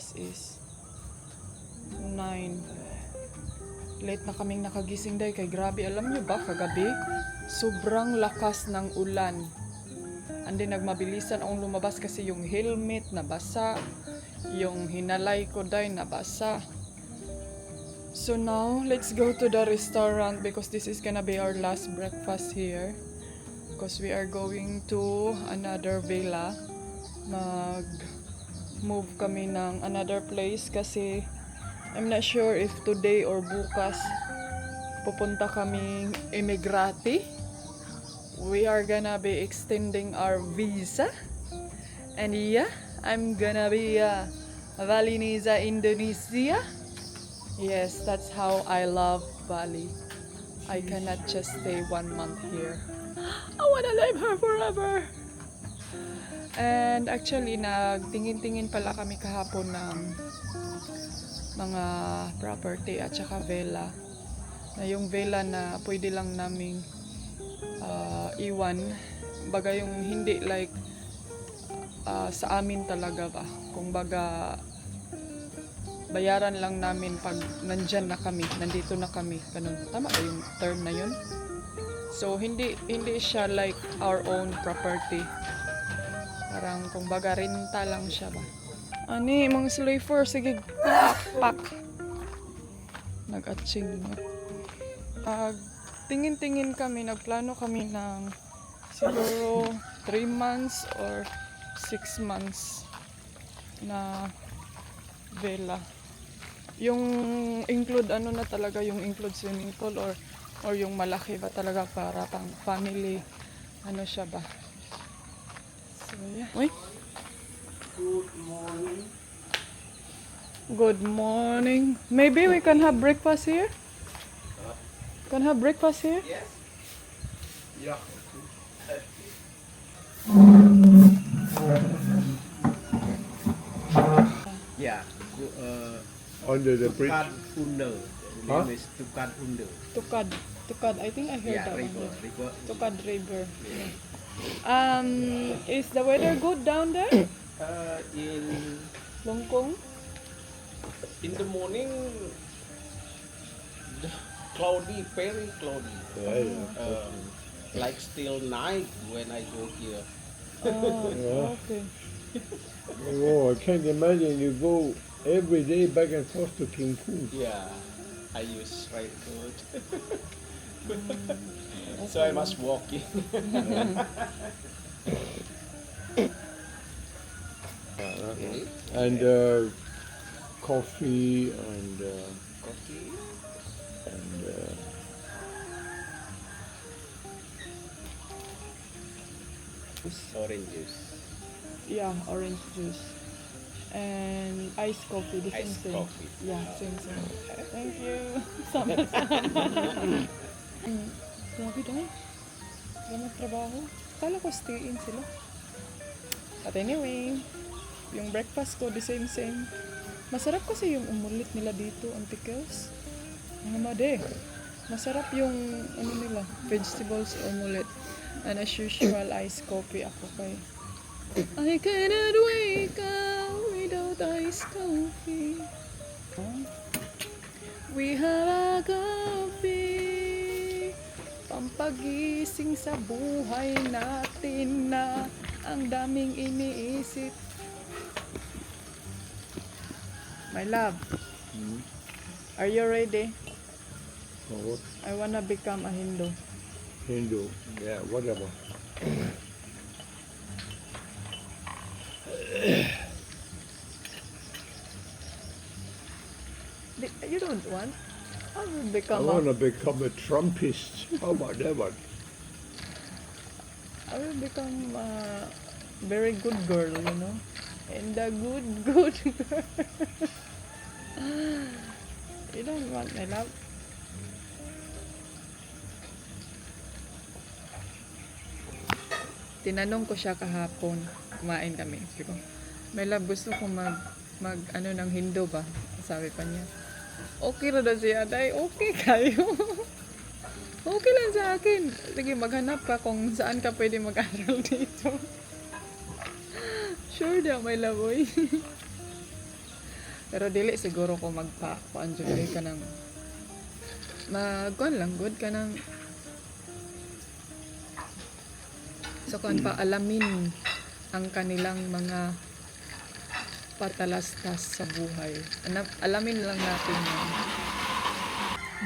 oras is 9. Late na kaming nakagising day kay grabe. Alam nyo ba kagabi? Sobrang lakas ng ulan. Andi nagmabilisan akong lumabas kasi yung helmet nabasa. Yung hinalay ko day nabasa. So now, let's go to the restaurant because this is gonna be our last breakfast here. Because we are going to another villa. Mag-move kami ng another place kasi I'm not sure if today or bukas pupunta kaming Emigrati. We are gonna be extending our visa. And yeah, I'm gonna be Balinese Indonesia. Yes, that's how I love Bali. I cannot just stay 1 month here. I wanna live here forever. And actually, nagtingin-tingin pala kami kahapon ng mga property at saka villa. Na yung villa na pwede lang naming iwan. Baga yung hindi like sa amin talaga ba. Kung baga bayaran lang namin pag nandyan na kami, nandito na kami. Ganun. Tama ba yung term na yun? So, hindi siya like our own property. Parang kung baga renta lang siya ba. Ani, mga slaver, sige, pak. Nag-atching. Tingin-tingin kami, nagplano kami ng siguro 3 months or 6 months na villa. Yung include ano na talaga, yung include swimming pool or yung malaki ba talaga para pang family, ano siya ba. So yeah. Uy. Good morning. Good morning. Maybe we can have breakfast here? Can have breakfast here? Yes. Yeah. Yeah. Under the bridge. Tukad Under. The Huh? name is Tukad Under. Tukad. I think I heard Yeah, that river. one. River. Tukad River. Yeah. Is the weather good down there? In Longkong? the morning, cloudy, very cloudy. Like still night when I go here. Oh, okay. Oh, I can't imagine you go every day back and forth to Cancun. Yeah, I use right foot. So I must walk in. Okay. And coffee and Coffee. Orange juice. Yeah, orange juice. And iced coffee, the same Iced thing. coffee. Yeah, same. Thank you. Sama-sama. Grabe dahil. Grabe trabaho. Kala ko stay in sila. But anyway, yung breakfast ko, the same. Masarap kasi yung umulit nila dito, ang pickles. Mga made. Masarap yung ano nila, vegetables omelet. And as usual, iced coffee ako kay. I cannot wake up without iced coffee. We have a coffee. Pampagising sa buhay natin na ang daming iniisip. My love, are you ready? what? I wanna become a Hindu. Hindu. Yeah, whatever. You don't want? I will I become want to become a Trumpist. How about that one? I will become a very good girl, you know? And a good girl. You don't want my love? Tinanong ko siya kahapon, kumain kami. Sabi ko, my love, gusto ko mag ano ng Hindu ba? Sabi pa niya, okay na daw siya, day, okay kayo. Okay lang sa akin. Sige, maghanap ka kung saan ka pwede mag-aral dito. Sure daw, my love, oy. Pero dili siguro ko magpa-kuan jud ka nang magkuan lang good ka nang so kuan pa alamin ang kanilang mga patalastas sa buhay. Alamin lang natin yun.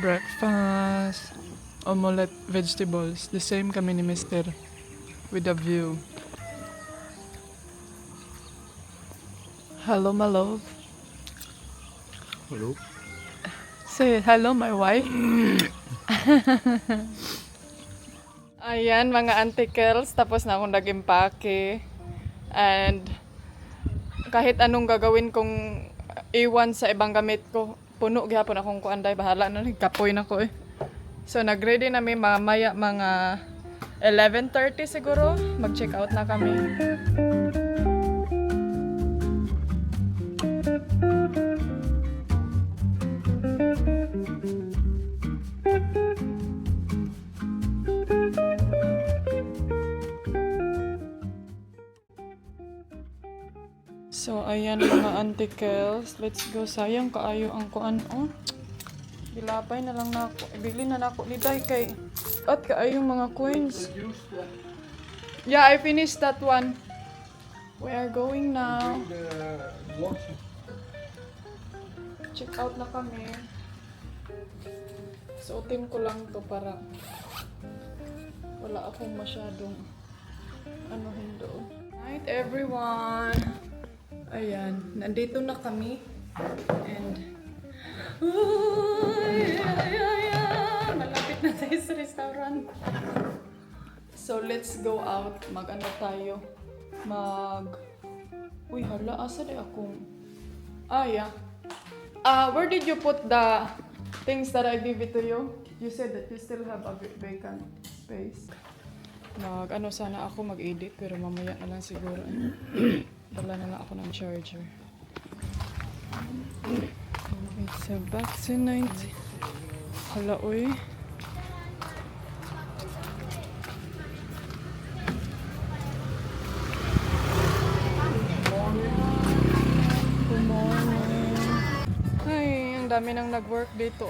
Breakfast, omelette, vegetables. The same kami ni Mister with a view. Hello, my love. Hello. Say hello, my wife. Ayan, mga antikels. Tapos na akong nag-impake. And kahit anong gagawin kong iwan sa ibang gamit ko, puno gyapon akong kuanday. Bahala na, kapoy na ko eh. So, nag-ready na may mamaya mga 11:30 siguro. Mag-check out na kami. So, ayan mga antikels. Let's go. Sayang kaayo ang kuan. Oh. Gilapay na lang nako. Ibili na nako ni Day kay at kaayong mga coins. Yeah, I finished that one. We are going now. Check out na kami. Suotin ko lang to para wala akong masyadong doon. Night everyone. Ayan, nandito na kami. And malapit na tayo sa restaurant. So let's go out. Mag-ano tayo? Uy, hala, asa di akong... yeah. Where did you put the things that I gave it to you? You said that you still have a vacant space. Ano sana ako mag-edit pero mamaya na lang siguro. Dala na lang ako ng charger. It's a vaccinate. Hala, uy. Good morning. Ay, ang dami nang nag-work dito.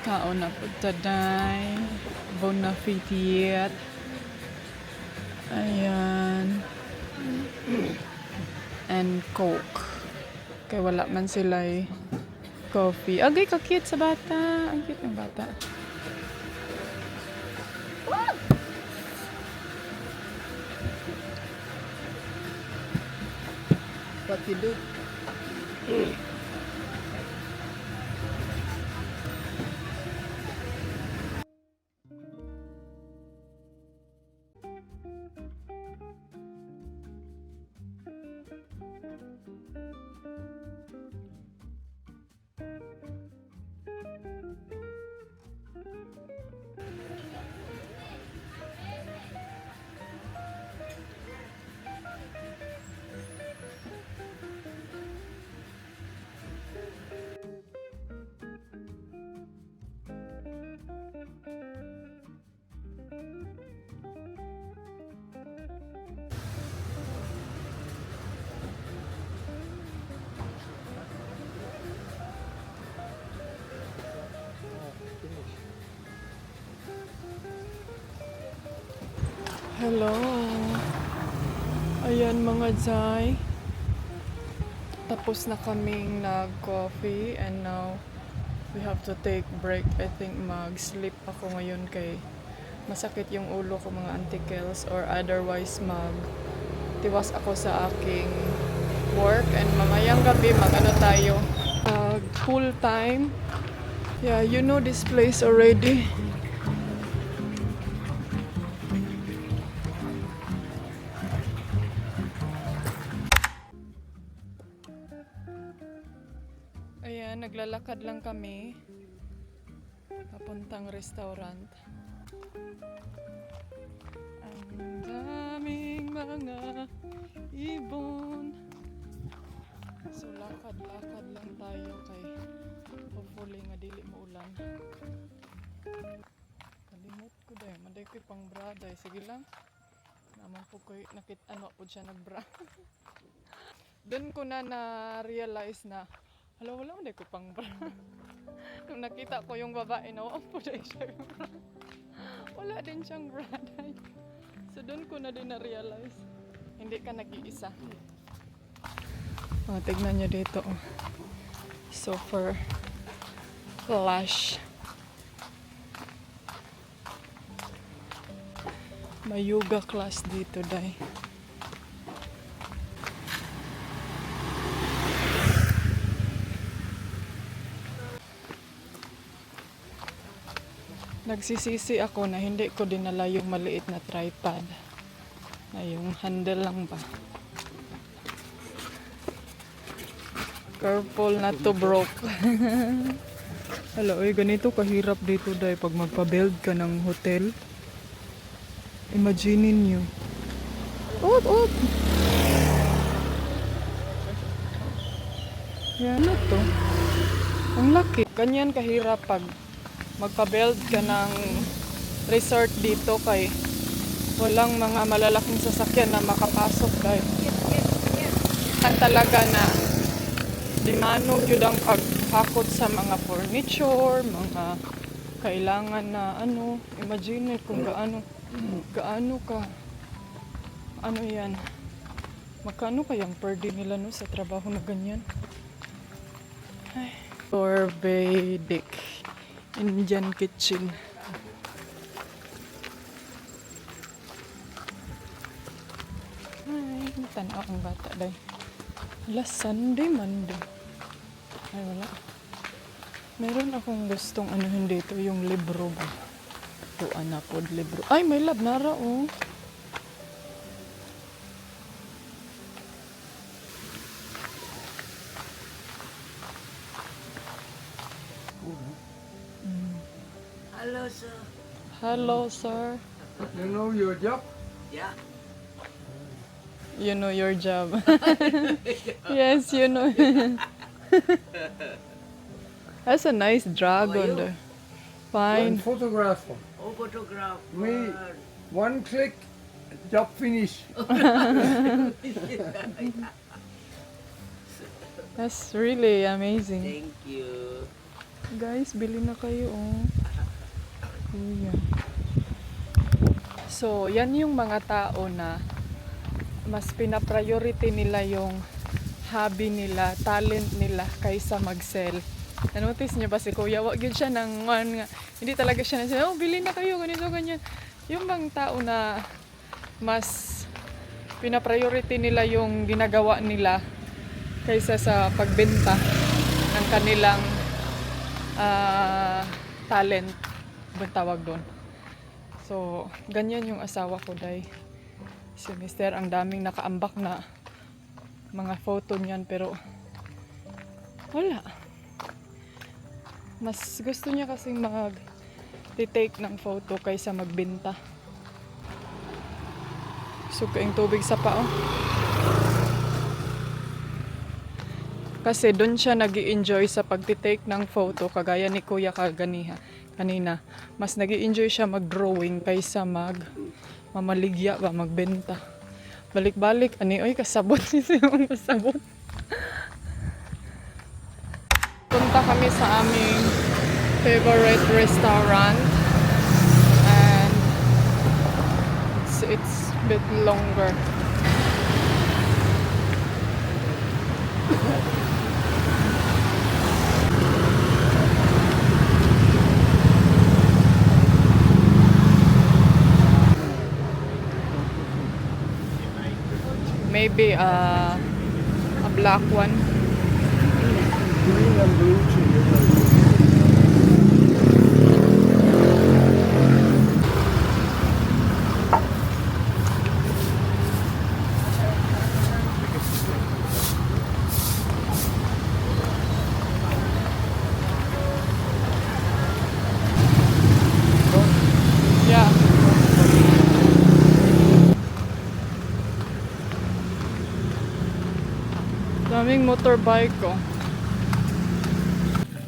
Kaon na po taday. Bonafide. Ayan. And Coke. Kaya wala man sila coffee. Agay, ka-cute sa bata. Ang cute ng bata. What you do? Hello. Ayan mga Zay. Tapos na kaming nag-coffee and now we have to take break. I think mag-sleep ako ngayon kay masakit yung ulo ko mga antikels or otherwise tiwas ako sa aking work and mamayang gabi mag-ano tayo full time. Yeah, you know this place already. Ayan, naglalakad lang kami papuntang restaurant. Ang daming mga ibon. So lakad-lakad lang tayo kay hopefully nga dili mo ulan. Kalimot ko dahil, manday ko'y pang braday. Sige lang. Naman po ko nakit ano po siya nagbra. Doon ko na realize na wala hindi ko pang bra. Nung nakita ko yung babae na po siya yung bra. Wala din siyang bra. So doon ko na din na-realize. Hindi ka nag-iisa. Oh, tignan nyo dito. Oh. Super flash. May yoga class dito, day. Nagsisisi ako na hindi ko dinala yung maliit na tripod. Na yung handle lang ba. Careful not to broke. Hello, ganito kahirap dito, day, pag magpa-build ka ng hotel. Imagine niyo. Up! Yan, ano to? Ang laki. Ganyan kahirap pag magpa-build ka ng resort dito kay walang mga malalaking sasakyan na makapasok dahil talaga na dimano yun ang paghakot sa mga furniture, mga kailangan na ano, imagine kung gaano ka, ano yan, magkano kayang per day nila no, sa trabaho na ganyan. Ay, Ayurvedic Indian kitchen. Ay, tanaw ang bata day. Last Sunday, Monday. Ay, wala. Meron akong gustong anuhin dito, yung libro ba? Tuan na po, libro. Ay, may lab nara, oh. Hello, sir. Hello, sir. You know your job? Yeah. You know your job. Yes, you know. That's a nice dragon there. One Fine. photographer. Oh, photograph. Me. One click, job finish. That's really amazing. Thank you. Guys, bili na kayo, oh. Kuya. So, yan yung mga tao na mas pina-priority nila yung hobby nila, talent nila kaysa mag-sell. Na-notice niyo ba si Kuya? Wag yun siya ng hindi talaga siya na, oh, bili na kayo, ganito, ganyan. Yung mga tao na mas pina-priority nila yung ginagawa nila kaysa sa pagbenta ng kanilang talent, bang tawag doon. So, ganyan yung asawa ko, day. Si Mister, ang daming nakaambak na mga photo niyan, pero wala. Mas gusto niya kasing mag-take ng photo kaysa magbenta. So, kaing tubig sa pao. Kasi doon siya nag-i-enjoy sa pag-take ng photo, kagaya ni Kuya kanina. Mas nag-i-enjoy siya mag-drawing kaysa mamaligya ba, magbenta. Balik-balik, oy, kasabot siya yung kasabot. Punta kami sa aming favorite restaurant and it's a bit longer. Maybe a black one. Green and blue together. Yeah. Daming motorbike ko.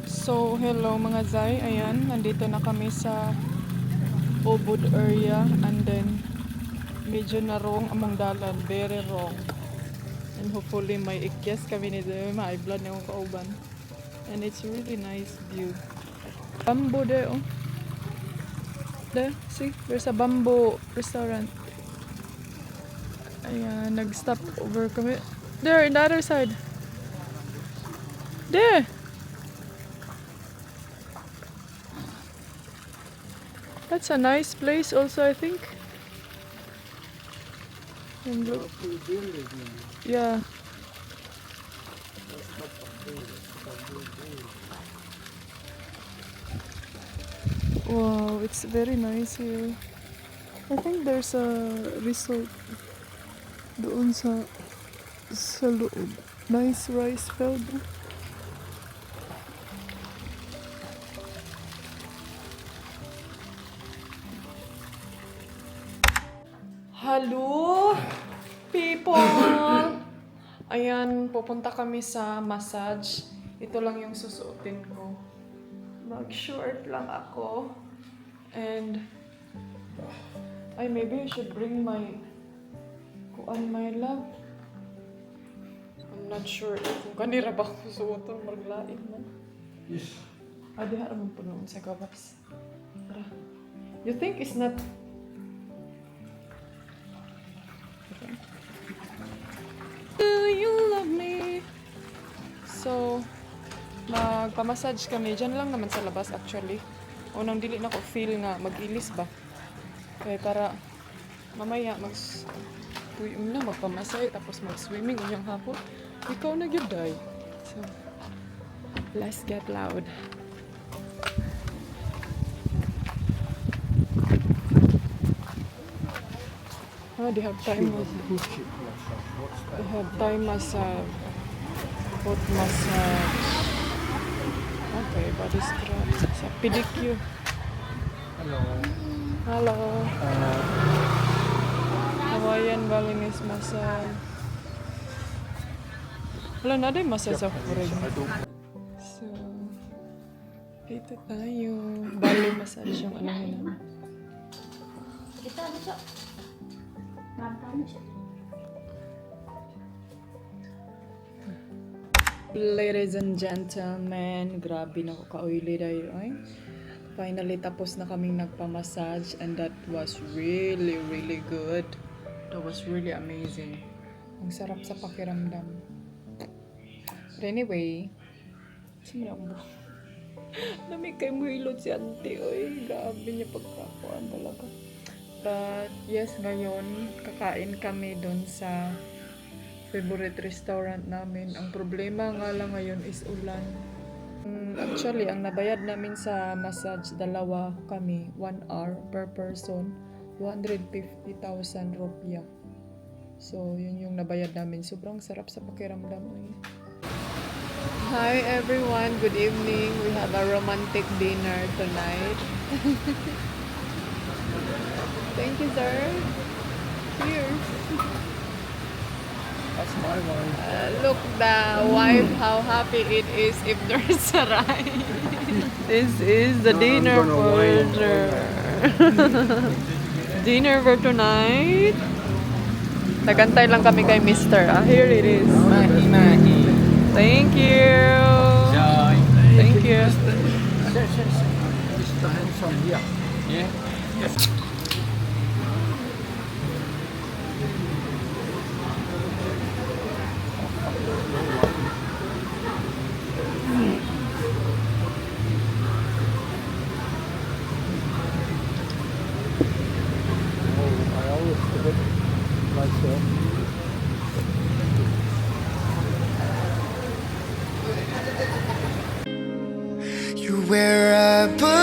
So, hello mga Zay. Ayan, nandito na kami sa Ubud area and then medyo na wrong among dalan, very wrong. And hopefully may ikyas kami ni Zoe, ma-blood na yung kauban. And it's really nice view. Bamboo there, oh. There, see? There's a bamboo restaurant. Ayan, nag-stop over kami. There, in the other side. There! That's a nice place also, I think. And look. Yeah. Wow, it's very nice here. I think there's a resort doon sa loob. Nice rice field. Hello, people! Ayan, pupunta kami sa massage. Ito lang yung susuotin ko. Mag-short lang ako. And, maybe I should bring my my love. I'm not sure kung kanira ba ko suoton maglain man. Yes. Diha naman po noon sa gawas. Tara. You think it's not... Do you love me? So, magpamassage kami. Diyan lang naman sa labas actually. Unang dili na ko feel nga mag-ilis ba. Kaya para mamaya magpamasay tapos mag-swimming unyang hapon. Ikaw na gyud day. So, let's get loud. They have time massage. They have time massage. Foot massage. Okay, body scrub. Sa pedicure. Hello. Hawaiian Balinese massage. Wala na din massage sa foreign. So, dito tayo. Bali massage yung ano namin. Ladies and gentlemen, grabe na ko ka-oily dayo ay. Finally, tapos na kaming nagpa-massage and that was really, really good. That was really amazing. Ang sarap sa pakiramdam. But anyway, sino ako? Lamig kay muhilot si auntie. Oy, grabe niya pagkakuan talaga. But yes, ngayon, kakain kami doon sa favorite restaurant namin. Ang problema nga lang ngayon is ulan. Actually, ang nabayad namin sa massage, dalawa kami, 1 hour per person, 250,000 rupiah. So, yun yung nabayad namin. Sobrang sarap sa pakiramdam. Hi everyone, good evening. We have a romantic dinner tonight. Thank you, sir. Cheers. That's my one. Look the wife, how happy it is if there's a ride. This is the dinner for dinner for tonight. Nagantay lang kami kay Mr. Here it is. Mahi. Thank you. Joy. Thank you. Mr. Handsome here. Yeah. I always forget myself. You're where I belong.